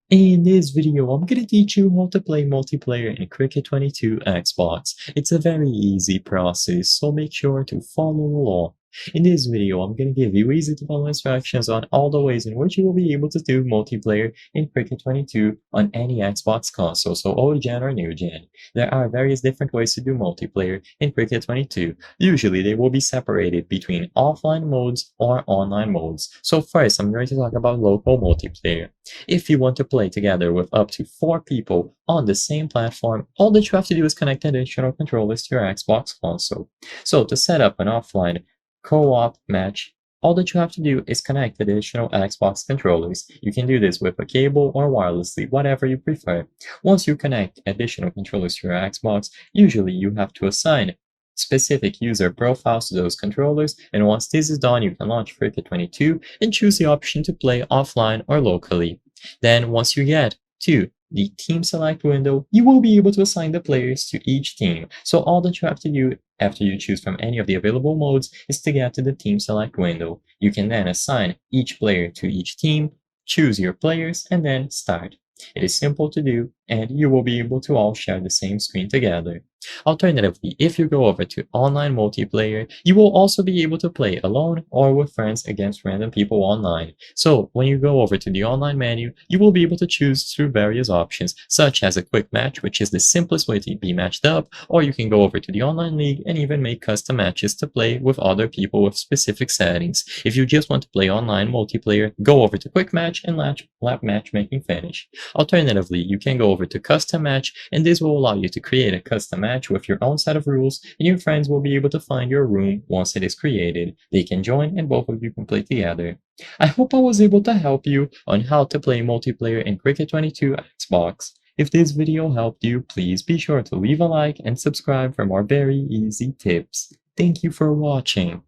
In this video, I'm gonna teach you how to play multiplayer in Cricket 22 Xbox. It's a very easy process, so make sure to follow along. In this video, I'm gonna give you easy to follow instructions on all the ways in which you will be able to do multiplayer in Cricket 22 on any Xbox console, so old gen or new gen. There are various different ways to do multiplayer in Cricket 22. Usually, they will be separated between offline modes or online modes. So first, I'm going to talk about local multiplayer. If you want to play together with up to 4 people on the same platform, all that you have to do is connect additional controllers to your Xbox console. So to set up an offline co-op match, all that you have to do is connect additional Xbox controllers. You can do this with a cable or wirelessly, whatever you prefer. Once you connect additional controllers to your Xbox, usually you have to assign specific user profiles to those controllers, and once this is done, you can launch Cricket 22 and choose the option to play offline or locally. Then once you get to the team select window, you will be able to assign the players to each team. So all that you have to do after you choose from any of the available modes is to get to the team select window. You can then assign each player to each team, choose your players, and then start. It is simple to do, and you will be able to all share the same screen together. Alternatively, if you go over to online multiplayer, you will also be able to play alone or with friends against random people online. So when you go over to the online menu, you will be able to choose through various options, such as a quick match, which is the simplest way to be matched up, or you can go over to the online league and even make custom matches to play with other people with specific settings. If you just want to play online multiplayer, go over to quick match and lap matchmaking finish. Alternatively, you can go over to custom match, and this will allow you to create a custom match with your own set of rules, and your friends will be able to find your room once it is created. They can join and both of you can play together. I hope I was able to help you on how to play multiplayer in Cricket 22 Xbox. If this video helped you, please be sure to leave a like and subscribe for more very easy tips. Thank you for watching.